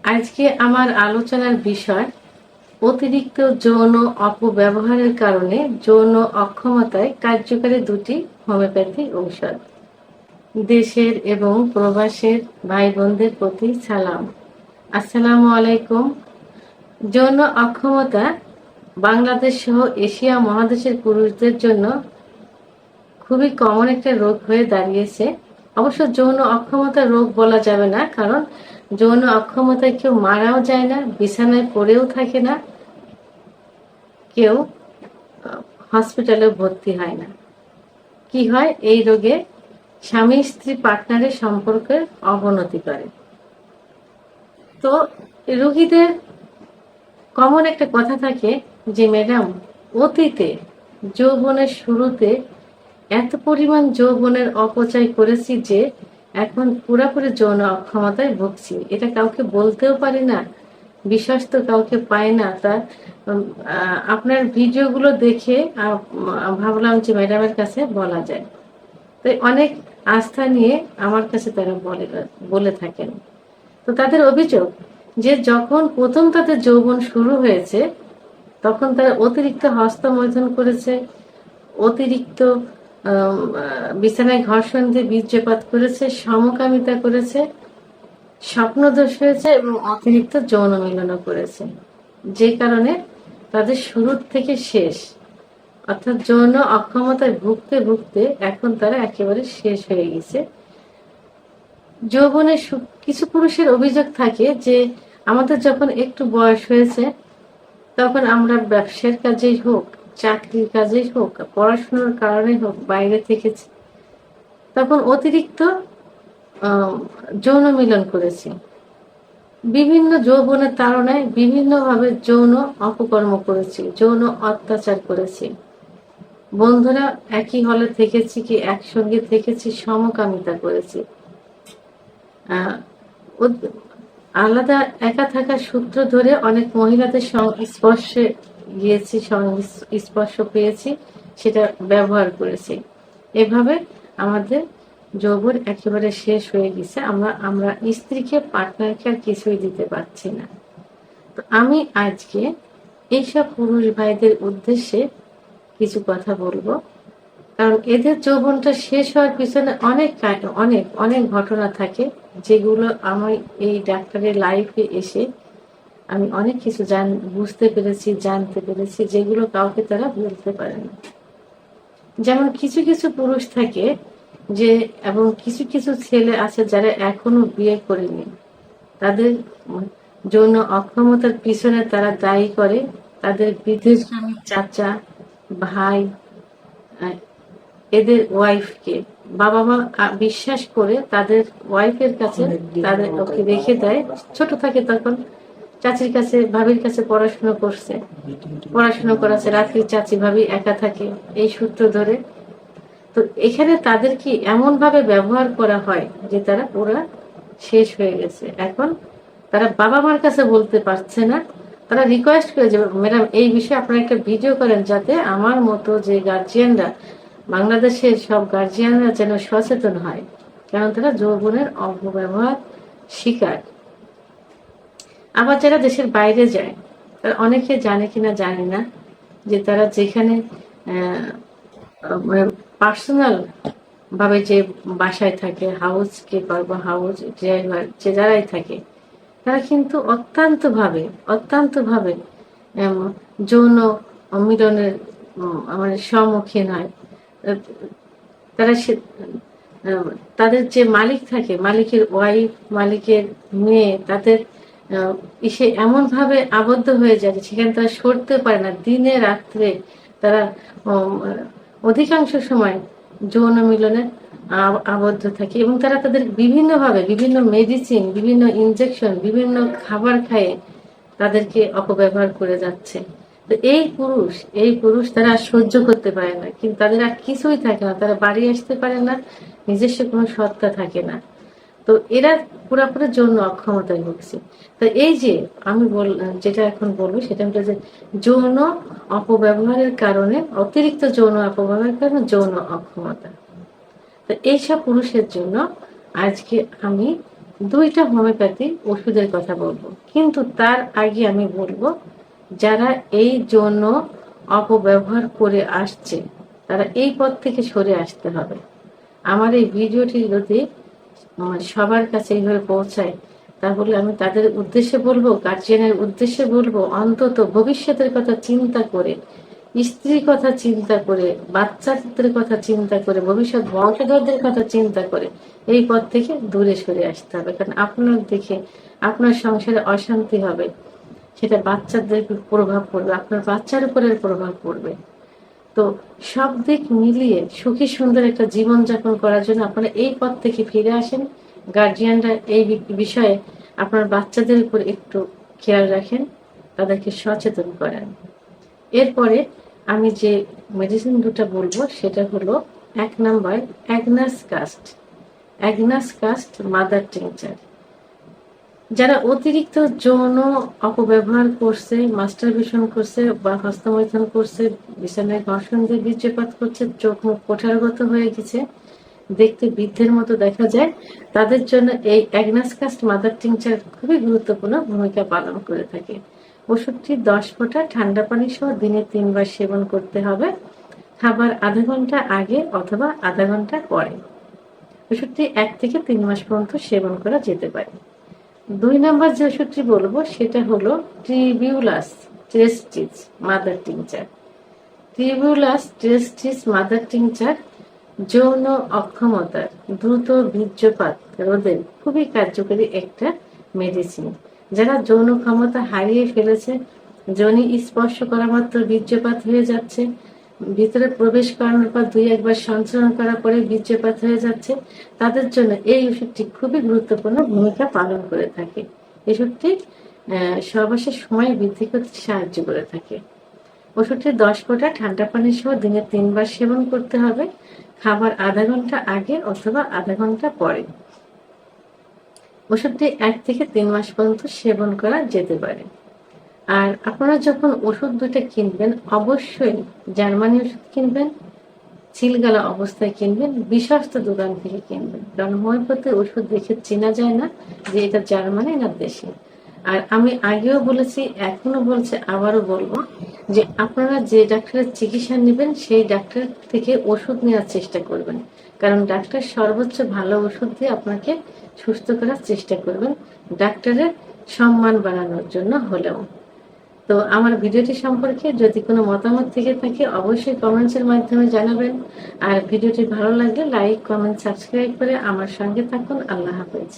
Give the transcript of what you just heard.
আজকে আমার আলোচনার বিষয় অতিরিক্ত যৌন অপব্যবহারের কারণে যৌন অক্ষমতায় কার্যকারী দুটি হোমিওপ্যাথি ঔষধ। দেশের এবং প্রবাসের ভাই বোনদের প্রতি সালাম। আসসালামু আলাইকুম। যৌন অক্ষমতা বাংলাদেশ সহ এশিয়া মহাদেশের পুরুষদের জন্য খুবই কমন একটা রোগ হয়ে দাঁড়িয়েছে। অবশ্য যৌন অক্ষমতা রোগ বলা যাবে না, কারণ যৌন অক্ষমতায় কেউ মারাও যায় না, বিছানায় পড়েও থাকে না, কেউ হসপিটালে ভর্তি হয় না। কি হয়? এই রোগে স্বামী স্ত্রী পার্টনারের সম্পর্কের অবনতি করে। তো রোগীদের কমন একটা কথা থাকে যে, ম্যাডাম, অতীতে যৌবনের শুরুতে এত পরিমাণ যৌবনের অপচয় করেছি যে এখন পুরাপুরি যৌন অক্ষমতায় ভুগছি। এটা কাউকে বলতেও পারি না, বিশ্বাস তো কাউকে পায় না। তা আপনার ভিডিওগুলো দেখে ভাবলাম যে ম্যাডামের কাছে বলা যায়। তাই অনেক আস্থা নিয়ে আমার কাছে তারা বলে থাকেন। তো তাদের অভিযোগ যে যখন প্রথম তাদের যৌবন শুরু হয়েছে তখন তারা অতিরিক্ত হস্তমৈথুন করেছে, অতিরিক্ত বিছানায় ঘর্ষণ দিয়ে বীর্যপাত করেছে, সমকামিতা করেছে, স্বপ্নদোষ হয়েছে এবং অতিরিক্ত যৌন মিলনও করেছে, যে কারণে তাদের শুরুর থেকে শেষ, অর্থাৎ যৌন অক্ষমতায় ভুগতে ভুগতে এখন তারা একেবারে শেষ হয়ে গেছে। যৌবনে কিছু পুরুষের অভিযোগ থাকে যে আমাদের যখন একটু বয়স হয়েছে তখন আমরা ব্যবসার কাজেই হোক, চাকরির কাজেই হোক, পড়াশোনার কারণে হোক বাইরে থেকেছি, তখন অতিরিক্ত যৌন মিলন করেছি, বিভিন্ন যৌবনের তাড়নায় বিভিন্নভাবে যৌন অপকর্ম করেছি, যৌন অত্যাচার করেছি, বন্ধুরা একই হলে থেকেছি কি একসঙ্গে থেকেছি, সমকামিতা করেছি, আলাদা একা থাকার সূত্র ধরে অনেক মহিলাদের স্পর্শে গিয়েছি, স্পর্শ পেয়েছি, সেটা ব্যবহার করেছি। এভাবে আমাদের যৌবন একেবারে শেষ হয়ে গেছে। আমরা স্ত্রীকে, পার্টনারকে আর কিছুই দিতে পারছি না। তো আমি আজকে এইসব পুরুষ ভাইদের উদ্দেশ্যে কিছু কথা বলবো, কারণ এদের যৌবনটা শেষ হওয়ার পিছনে অনেক অনেক অনেক ঘটনা থাকে, যেগুলো আমি এই ডাক্তারের লাইফে এসে আমি অনেক কিছু বুঝতে পেরেছি, জানতে পেরেছি, যেগুলো কাউকে তারা বলতে পারে না। যেমন কিছু কিছু পুরুষ থাকে যে, এবং কিছু কিছু ছেলে আছে যারা এখনো বিয়ে করেনি, তাদের যৌন অক্ষমতার পিছনে তারা দায়ী করে তাদের বিদেশ চাচা, ভাই, এদের ওয়াইফকে। বাবা মা বিশ্বাস করে তাদের ওয়াইফের কাছে তাদের ওকে রেখে দেয়, ছোট থাকে তখন, চাচির কাছে, ভাবির কাছে পড়াশোনা করাচ্ছে, রাত্রি চাচি ভাবি একা থাকে এই সূত্র ধরে। তো এখানে তাদের কি এমন ভাবে ব্যবহার করা হয় যে তারা পুরা শেষ হয়ে গেছে। এখন তারা বাবা মার কাছে বলতে পারছে না, তারা রিকোয়েস্ট করে যে ম্যাডাম এই বিষয়ে আপনারা একটা ভিডিও করেন, যাতে আমার মতো যে গার্জিয়ানরা, বাংলাদেশের সব গার্জিয়ানরা যেন সচেতন হয়, কারণ তারা যৌবনের অপব্যবহার শিকার। আবার যারা দেশের বাইরে যায়, তারা অনেকে জানে কিনা জানি না যে তারা যেখানে পার্সোনাল ভাবে যে বাসায় থাকে, হাউস কিপার বা হাউস ড্রাইভার যে যারাই থাকে, তারা কিন্তু অত্যন্ত ভাবে যৌন মিলনের মানে সম্মুখীন হয়। তারা তাদের যে মালিক থাকে, মালিকের ওয়াইফ, মালিকের মেয়ে, তাদের ইসে এমন ভাবে আবদ্ধ হয়ে যায় সেখানে তারা সরতে পারে না। দিনে রাত্রে তারা অধিকাংশ সময় যৌন মিলনে আবদ্ধ থাকে, এবং তারা তাদের বিভিন্নভাবে বিভিন্ন মেডিসিন, বিভিন্ন ইনজেকশন, বিভিন্ন খাবার খায়ে তাদেরকে অপব্যবহার করে যাচ্ছে। তো এই পুরুষ তারা সহ্য করতে পারে না, কিন্তু তাদের আর কিছুই থাকে না, তারা বাড়ি আসতে পারে না, নিজস্ব কোনো সত্তা থাকে না। তো এরা পুরাপুরি যৌন অক্ষমতায় ভুগছে। তো এই যে আমি যেটা এখন বলবো সেটা হলো যে যৌন অপব্যবহারের কারণে, অতিরিক্ত যৌন অপব্যবহারের কারণে যৌন অক্ষমতা। তো এইসব পুরুষের জন্য আজকে আমি দুইটা হোমিওপ্যাথি ওষুধের কথা বলবো, কিন্তু তার আগে আমি বলবো যারা এই যৌন অপব্যবহার করে আসছে তারা এই পথ থেকে সরে আসতে হবে। আমার এই ভিডিওটি যদি সবার কাছে এইভাবে পৌঁছায় তাহলে আমি তাদের উদ্দেশ্যে বলবো, গার্জিয়ানের উদ্দেশ্যে বলবো, অন্তত ভবিষ্যতের কথা চিন্তা করে, স্ত্রীর কথা চিন্তা করে, বাচ্চাদের কথা চিন্তা করে, ভবিষ্যৎ বংশধরদের কথা চিন্তা করে এই পথ থেকে দূরে সরে আসতে হবে। কারণ আপনার দেখে আপনার সংসারে অশান্তি হবে, সেটা বাচ্চাদের প্রভাব পড়বে, আপনার বাচ্চার উপরের প্রভাব পড়বে। তো সব দিক মিলিয়ে সুখী সুন্দর একটা জীবন যাপন করার জন্য আপনারা এই পথ থেকে ফিরে আসেন। গার্জিয়ানরা এই বিষয়ে আপনার বাচ্চাদের উপর একটু খেয়াল রাখেন, তাদেরকে সচেতন করেন। এরপরে আমি যে মেডিসিন দুটা বলবো সেটা হলো 1 number agnus cast. Agnus cast mother tincture. যারা অতিরিক্ত যৌন অপব্যবহার করছে, মাস্টারবেশন করছে বা হস্তমৈথুন করছে, বিছানায় ঘর্ষণ দিয়ে বীর্যপাত করছে, চোখ মুখ কোঠারগত হয়ে গেছে, দেখতে বৃদ্ধের মতো দেখা যায়, তাদের জন্য এই অ্যাগনাস কাস্ট মাদার টিংচার খুবই গুরুত্বপূর্ণ ভূমিকা পালন করে থাকে। ওষুধটি 10 ফোঁটা ঠান্ডা পানি সহ দিনে 3 বার সেবন করতে হবে, খাবার আধা ঘন্টা আগে অথবা আধা ঘন্টা পরে। ওষুধটি 1 থেকে 3 মাস পর্যন্ত সেবন করা যেতে পারে। 2 নাম্বার যে ওষুধটি বলবো সেটা হলো tribulus ট্রেস্টিস mother tincture. Tribulus ট্রেস্টিস mother tincture যৌন অক্ষমতার দ্রুত বীর্যপাত রোধে খুবই কার্যকরী একটা মেডিসিন। যারা যৌন ক্ষমতা হারিয়ে ফেলেছে, যোনি স্পর্শ করা মাত্র বীর্যপাত হয়ে যাচ্ছে, ভিতরে প্রবেশ করানোর পর 2-1 বার সঞ্চালন করার পরে বীর্যপাত হয়ে যাচ্ছে, তাদের জন্য এই ওষুধটি খুবই গুরুত্বপূর্ণ ভূমিকা পালন করে থাকে। ওষুধটি সর্বশেষ সময় বৃদ্ধি করতে সাহায্য করে থাকে। ওষুধটি 10 ফোঁটা ঠান্ডা পানি সহ দিনে 3 বার সেবন করতে হবে, খাবার আধা ঘন্টা আগে অথবা আধা ঘন্টা পরে। ওষুধটি 1 থেকে 3 মাস পর্যন্ত সেবন করা যেতে পারে। আর আপনারা যখন ওষুধ দুটো কিনবেন অবশ্যই জার্মানি ওষুধ কিনবেন, সিলগালা অবস্থায় কিনবেন, বিশ্বস্ত দোকান থেকে কিনবেন। কারণ হোমিওপ্যাথি ওষুধ দেখে চেনা যায় না যে এটা জার্মানি না দেশি। আর আমি আগেও বলেছি, এখনো বলছি, আবারও বলবো যে আপনারা যে ডাক্তারের চিকিৎসা নেবেন সেই ডাক্তার থেকে ওষুধ নেওয়ার চেষ্টা করবেন। কারণ ডাক্তার সর্বোচ্চ ভালো ওষুধ দিয়ে আপনাকে সুস্থ করার চেষ্টা করবেন, ডাক্তারের সম্মান বাড়ানোর জন্য হলেও। তো আমার ভিডিওটি সম্পর্কে যদি কোনো মতামত থেকে থাকে অবশ্যই কমেন্টসের মাধ্যমে জানাবেন। আর ভিডিওটি ভালো লাগলে লাইক, কমেন্ট, সাবস্ক্রাইব করে আমার সঙ্গে থাকুন। আল্লাহ হাফেজ।